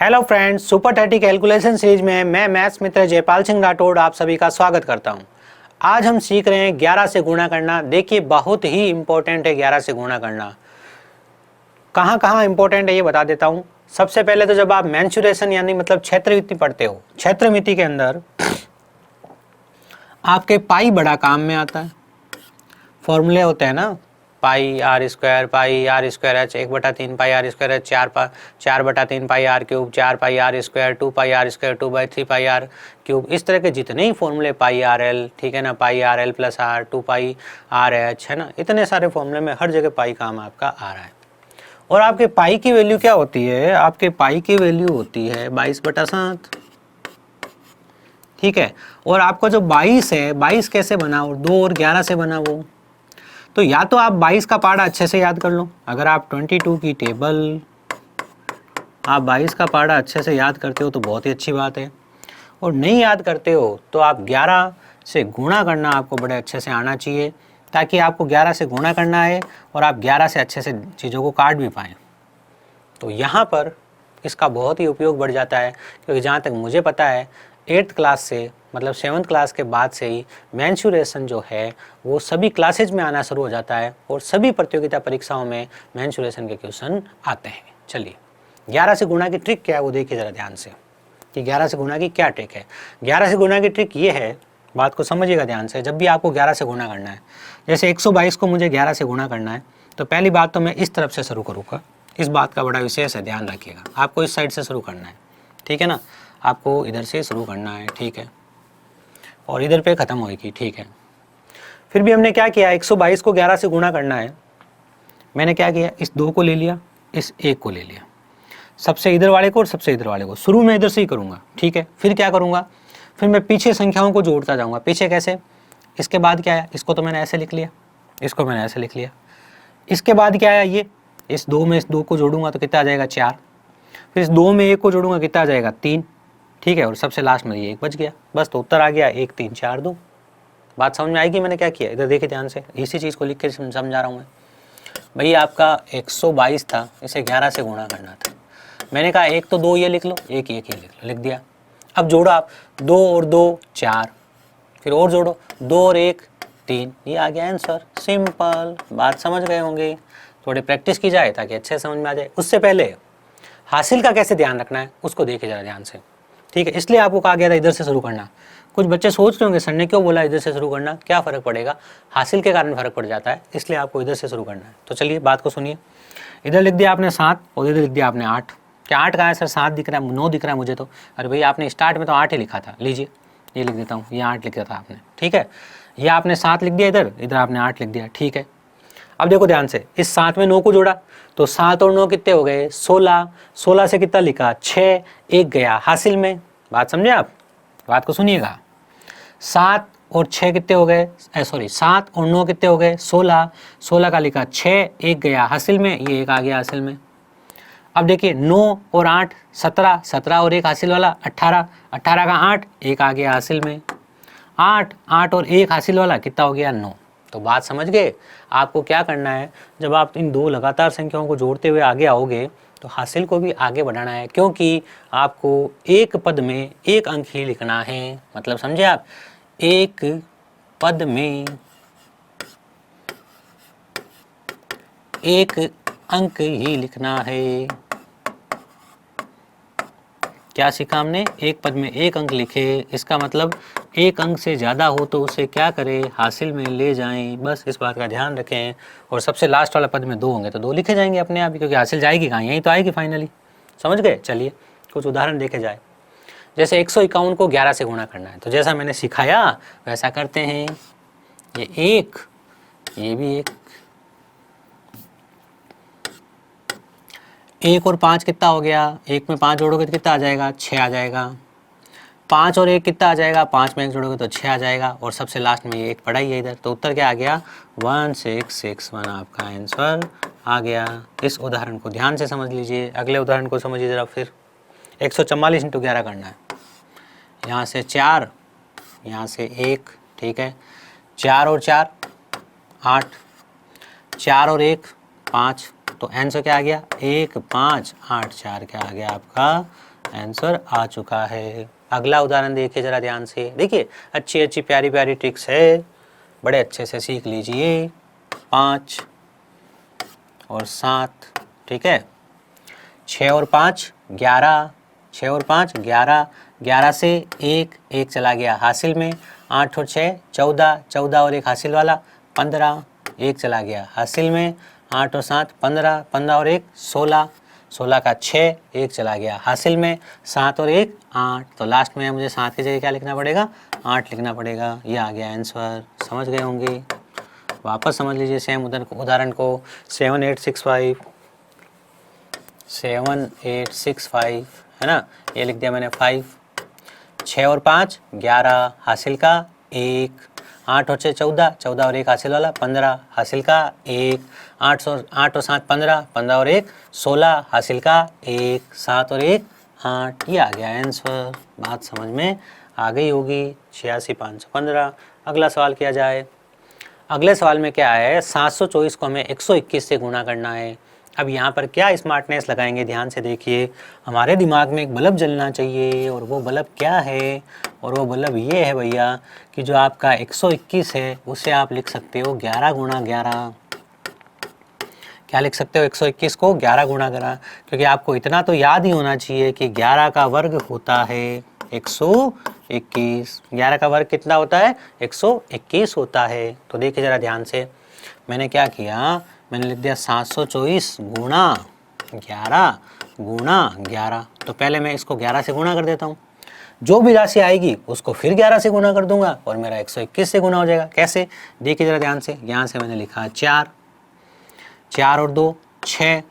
Hello friends, super 30 calculation series में मैं maths मित्र जयपाल सिंह राठौड़ आप सभी का स्वागत करता हूं। आज हम सीख रहे हैं 11 से गुणा करना। देखिए, बहुत ही इंपॉर्टेंट है 11 से गुणा करना। कहां कहां इंपॉर्टेंट है ये बता देता हूं। सबसे पहले तो जब आप मेंसुरेशन यानी मतलब क्षेत्रमिति पढ़ते हो, क्षेत्रमिति के अंदर आपके पाई बड़ा काम में आता है। फॉर्मूले होते हैं ना, pi R square H 1/3 pi R square H 4/3 pi R cube 4 pi R square 2 pi R square 2/3 pi R cube. इस तरह के जितने ही फॉर्मूले, पाई आर एल, ठीक है ना, pi R L plus R 2 pi R H, है ना, इतने सारे फॉर्मूले में हर जगह पाई काम आपका आ रहा है। और आपके पाई की वैल्यू क्या होती है? आपके पाई की वैल्यू होती है 22/7, ठीक है। और आपका जो 22 है, 22 कैसे बना? और 2 और 11 से बना वो। तो या तो आप 22 का पार्ट अच्छे से याद कर लो। अगर आप 22 की टेबल, आप 22 का पार्ट अच्छे से याद करते हो तो बहुत ही अच्छी बात है। और नहीं याद करते हो तो आप 11 से गुणा करना आपको बड़े अच्छे से आना चाहिए, ताकि आपको 11 से गुणा करना है और आप 11 से अच्छे से चीज़ों को काट भी पाएँ। तो यहाँ पर इसका बहुत ही उपयोग बढ़ जाता है, क्योंकि जहाँ तक मुझे पता है 8th क्लास से, मतलब 7th क्लास के बाद से ही मेंसुरेशन जो है वो सभी क्लासेज में आना शुरू हो जाता है और सभी प्रतियोगिता परीक्षाओं में मेंसुरेशन के क्वेश्चन आते हैं। चलिए, 11 से गुणा की ट्रिक क्या है वो देखिए ज़रा ध्यान से, कि 11 से गुणा की क्या ट्रिक है। 11 से गुणा की ट्रिक ये है, बात को समझिएगा ध्यान से। जब भी आपको 11 से गुणा करना है, जैसे 122 को मुझे 11 से गुणा करना है, तो पहली बात तो मैं इस तरफ से शुरू करूँगा। इस बात का बड़ा विशेष है, ध्यान रखिएगा। आपको इस साइड से शुरू करना है, ठीक है ना, आपको इधर से शुरू करना है, ठीक है, और इधर पे ख़त्म होगी, ठीक है। फिर भी हमने क्या किया, 122 को 11 से गुणा करना है। मैंने क्या किया, इस 2 को ले लिया, इस 1 को ले लिया, सबसे इधर वाले को और सबसे इधर वाले को। शुरू में इधर से ही करूँगा, ठीक है। फिर क्या करूँगा, फिर मैं पीछे संख्याओं को जोड़ता जाऊँगा। पीछे कैसे? इसके बाद क्या आया, इसको तो मैंने ऐसे लिख लिया, इसको मैंने ऐसे लिख लिया। इसके बाद क्या आया, ये इस 2 में इस 2 को जोड़ूंगा तो कितना आ जाएगा 4। फिर इस 2 में 1 को जोड़ूंगा कितना आ जाएगा 3, ठीक है। और सबसे लास्ट में ये 1 बच गया, बस। तो उत्तर आ गया 1 3 4 2। बात समझ में आएगी मैंने क्या किया? इधर देखिए ध्यान से, इसी चीज़ को लिख के समझा रहा हूँ मैं। भाई आपका 122 था, इसे 11 से गुणा करना था। मैंने कहा 1 तो 2 ये लिख लो, 1 ये लिख लो, लिख दिया। अब जोड़ो आप, 2 और 2 4, फिर और जोड़ो 2 और 1 3, ये आ गया आंसर। सिंपल। बात समझ गए होंगे। थोड़ी प्रैक्टिस की जाए ताकि अच्छे समझ में आ जाए। उससे पहले हासिल का कैसे ध्यान रखना है उसको देखिए ज़रा ध्यान से, ठीक है। इसलिए आपको कहा गया था इधर से शुरू करना। कुछ बच्चे सोच रहे होंगे सर ने क्यों बोला इधर से शुरू करना, क्या फ़र्क पड़ेगा? हासिल के कारण फ़र्क पड़ जाता है, इसलिए आपको इधर से शुरू करना है। तो चलिए बात को सुनिए। इधर लिख दिया आपने 7 और इधर लिख दिया आपने 8। क्या 8 कहाँ है सर? 7 दिख रहा है, 9 दिख रहा है मुझे तो। अरे भाई आपने स्टार्ट में तो 8 ही लिखा था, लीजिए ये लिख देता हूँ, ये 8 लिख दिया था आपने, ठीक है। ये आपने 7 लिख दिया, इधर इधर आपने 8 लिख दिया, ठीक है। अब देखो ध्यान से, इस 7 में 9 को जोड़ा तो 7 और 9 कितने हो गए? 16। 16 से कितना लिखा? 6, 1 गया हासिल में। बात समझे आप? बात को सुनिएगा। 7 और 6 कितने हो गए? सॉरी, 7 और 9 कितने हो गए? 16। 16 का लिखा 6, 1 गया हासिल में, ये 1 आ गया हासिल में। अब देखिए 9 और 8 17, 17 और 1 हासिल वाला 18, 18 का 8, 1 आ गया हासिल में। 8, 8 और 1 हासिल वाला कितना हो गया? 9। तो बात समझ गए? आपको क्या करना है, जब आप इन 2 लगातार संख्याओं को जोड़ते हुए आगे आओगे तो हासिल को भी आगे बढ़ाना है, क्योंकि आपको एक पद में 1 अंक ही लिखना है। मतलब समझे आप? एक पद में 1 अंक ही लिखना है। क्या सीखा हमने? एक पद में 1 अंक लिखे, इसका मतलब 1 अंक से ज़्यादा हो तो उसे क्या करें? हासिल में ले जाएं। बस इस बात का ध्यान रखें। और सबसे लास्ट वाला पद में 2 होंगे तो 2 लिखे जाएंगे अपने आप ही, क्योंकि हासिल जाएगी कहाँ? यहीं तो आएगी फाइनली। समझ गए? चलिए कुछ उदाहरण देखे जाए। जैसे 151 को 11 से गुणा करना है, तो जैसा मैंने सिखाया वैसा करते हैं। ये 1, ये भी 1, 1 और 5 कितना हो गया? 1 में 5 जोड़ोगे तो कितना आ जाएगा? 6 आ जाएगा। 5 और 1 कितना आ जाएगा? 5 में 1 जोड़ोगे तो 6 आ जाएगा। और सबसे लास्ट में ये 1 पड़ा ही है इधर, तो उत्तर क्या आ गया? 1661 आपका आंसर आ गया। इस उदाहरण को ध्यान से समझ लीजिए। अगले उदाहरण को समझिए ज़रा। फिर 144 × 11 करना है। यहाँ से 4, यहाँ से 1, ठीक है। 4 और 4 8, 4 और 1 5, तो आंसर क्या आ गया? 1 5 8 4 क्या आ गया आपका? आंसर आ चुका है। अगला उदाहरण देखिए जरा ध्यान से। देखिए अच्छी अच्छी प्यारी प्यारी ट्रिक्स है, बड़े अच्छे से सीख लीजिए। 5 और 7, ठीक है। 6 और 5 11, 6 और 5 11, 11 से 1 चला गया हासिल में। 8 और 6 14, 14 और 1 हासिल वाला 15, 1 चला गया हासिल में। 8 और 7 15, 15 और 1 16, 16 का 6, 1 चला गया हासिल में। 7 और 1 8, तो लास्ट में मुझे 7 की जगह क्या लिखना पड़ेगा, 8 लिखना पड़ेगा। ये आ गया आंसर। समझ गए होंगे। वापस समझ लीजिए सेम उदाहरण को। 7865 है ना, ये लिख दिया मैंने 5। 6 और 5 11 हासिल का 1, 8 और 6 14, 14 और 1 हासिल वाला 15 हासिल का 1, 8 और 7 15, 15 और 1 16 हासिल का 1, 7 और 1 8। ये आ गया आंसर। बात समझ में आ गई होगी। 86515। अगला सवाल किया जाए। अगले सवाल में क्या है, 724 को हमें 121 से गुणा करना है। अब यहाँ पर क्या स्मार्टनेस लगाएंगे, ध्यान से देखिए। हमारे दिमाग में एक बल्ब जलना चाहिए, और वो बल्ब क्या है, और वो बल्ब ये है भैया कि जो आपका 121 है उसे आप लिख सकते हो 11 गुणा 11। क्या लिख सकते हो, 121 को 11 गुणा 11, क्योंकि आपको इतना तो याद ही होना चाहिए कि 11 का वर्ग होता है 121। 11 का वर्ग कितना होता है, 121 होता है। तो देखिए ज़रा ध्यान से, मैंने क्या किया, मैंने लिख दिया 724 गुणा 11 गुणा 11। तो पहले मैं इसको 11 से गुणा कर देता हूँ, जो भी राशि आएगी उसको फिर 11 से गुणा कर दूंगा और मेरा 121 से गुणा हो जाएगा। कैसे, देखिए ज़रा ध्यान से। यहाँ से मैंने लिखा 4, 4 और 2 6,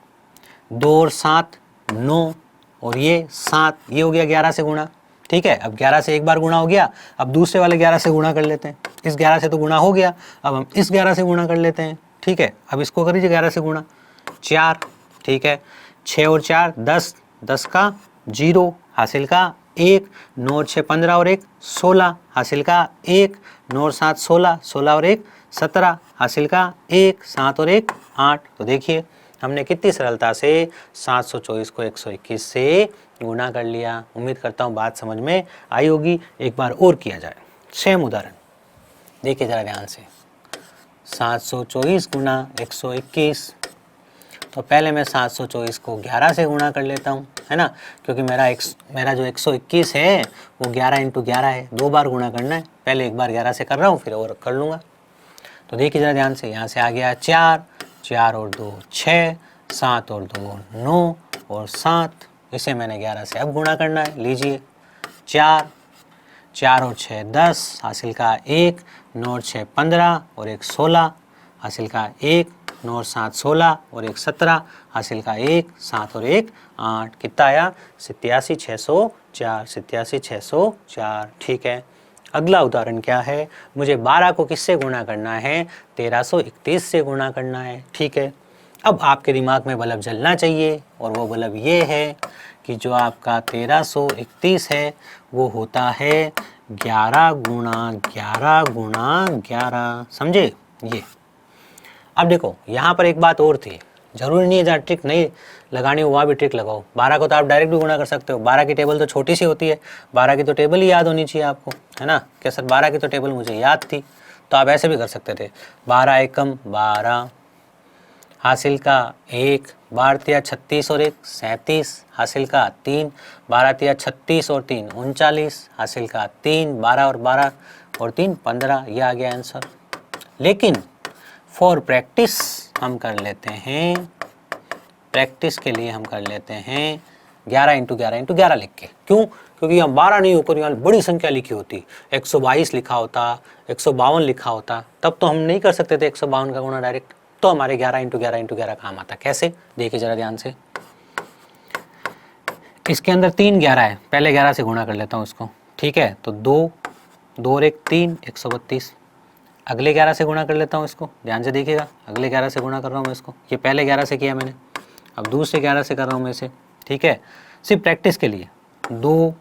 2 और 7 9, और ये 7, ये हो गया 11 से गुणा। ठीक है, अब 11 से एक बार गुणा हो गया, अब दूसरे वाले 11 से गुणा कर लेते हैं। इस 11 से तो गुणा हो गया, अब हम इस 11 से गुणा कर लेते हैं। ठीक है, अब इसको कर लीजिए 11 से गुणा। 4, ठीक है, 6 और 4 10, 10 का 0 हासिल का 1, 9 और 6 15 और 1 16 हासिल का 1, 9 और 7 16, 16 और 1 17 हासिल का 1, 7 और 1 8। तो देखिए हमने कितनी सरलता से 724 को 121 से गुणा कर लिया। उम्मीद करता हूँ बात समझ में आई होगी। एक बार और किया जाए सेम उदाहरण, देखिए ज़रा ध्यान से। 724 गुणा 121, तो पहले मैं 724 को 11 से गुणा कर लेता हूँ, है ना, क्योंकि मेरा जो 121 है वो 11 × 11 है, 2 बार गुणा करना है। पहले एक बार 11 से कर रहा हूँ, फिर और कर लूँगा। तो देखिए ज़रा ध्यान से, यहाँ से आ गया 4, 4 और 2 6, 7 और 2 9 और 7। इसे मैंने 11 से अब गुणा करना है। लीजिए 4, 4 और 6 10 हासिल का 1, 9 और 6 15 और 1 16 हासिल का 1, 9 और 7 16 और 1 17 हासिल का 1, 7 और 1 8। कितना आया, 87,604, 87,604। ठीक है, अगला उदाहरण क्या है, मुझे 12 को किससे गुणा करना है, 1331 से गुणा करना है। ठीक है, अब आपके दिमाग में बल्ब जलना चाहिए, और वो बल्ब ये है कि जो आपका 1331 है वो होता है 11 गुणा 11 गुणा 11। समझे ये। अब देखो यहाँ पर एक बात और थी, जरूरी नहीं है जहाँ ट्रिक नहीं लगानी हो वहाँ भी ट्रिक लगाओ। 12 को तो आप डायरेक्ट भी गुणा कर सकते हो, 12 की टेबल तो छोटी सी होती है, 12 की तो टेबल ही याद होनी चाहिए आपको, है ना। क्या सर 12 की तो टेबल मुझे याद थी, तो आप ऐसे भी कर सकते थे। 12 एकम 12 हासिल का 1, 12 तिया 36 और 1 37 हासिल का 3, 12 तिया 36 और 3 39 हासिल का 3, 12 और 12 और 3 15। ये आ गया आंसर। लेकिन फॉर प्रैक्टिस हम कर लेते हैं, प्रैक्टिस के लिए हम कर लेते हैं 11 × 11 × 11 लिख के। क्यों, क्योंकि यहाँ 12 नहीं होकर यहाँ बड़ी संख्या लिखी होती, 122 लिखा होता, 152 लिखा होता, तब तो हम नहीं कर सकते थे 152 का गुणा डायरेक्ट, तो हमारे 11 × 11 × 11 काम आता। कैसे, देखिए जरा ध्यान से। इसके अंदर 3 11 है, पहले 11 से गुणा कर लेता हूँ इसको। ठीक है, तो 2 2 और 1 3 132। अगले 11 से गुणा कर लेता हूँ इसको, ध्यान से देखिएगा। अगले 11 से गुणा कर रहा हूँ मैं इसको, ये पहले 11 से किया मैंने, अब दूसरे 11 से कर रहा हूँ मैं इसे। ठीक है, सिर्फ प्रैक्टिस के लिए। 2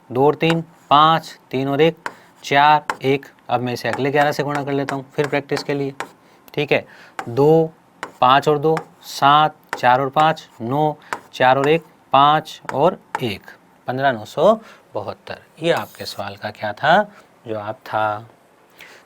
2 और 3 5, 3 और 1 4 1। अब मैं इसे अगले 11 से गुणा कर लेता हूँ, फिर प्रैक्टिस के लिए। ठीक है, 2 5 और 2 7, 4 और 5 9, 4 और 1 5 और 1। 15,972। ये आपके सवाल का क्या था, जवाब था।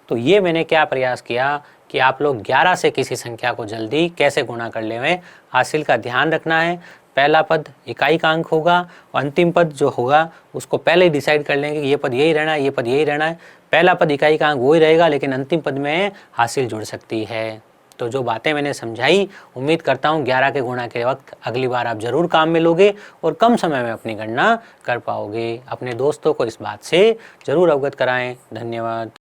तो ये मैंने क्या प्रयास किया कि आप लोग 11 से किसी संख्या को जल्दी कैसे गुणा कर लें, हासिल का ध्यान रखना है। पहला पद इकाई का अंक होगा और अंतिम पद जो होगा उसको पहले ही डिसाइड कर लेंगे कि ये पद यही रहना है, ये पद यही रहना है। पहला पद इकाई का अंक वही रहेगा, लेकिन अंतिम पद में हासिल जुड़ सकती है। तो जो बातें मैंने समझाई, उम्मीद करता हूँ 11 के गुणा के वक्त अगली बार आप ज़रूर काम में लोगे और कम समय में अपनी गणना कर पाओगे। अपने दोस्तों को इस बात से ज़रूर अवगत कराएं। धन्यवाद।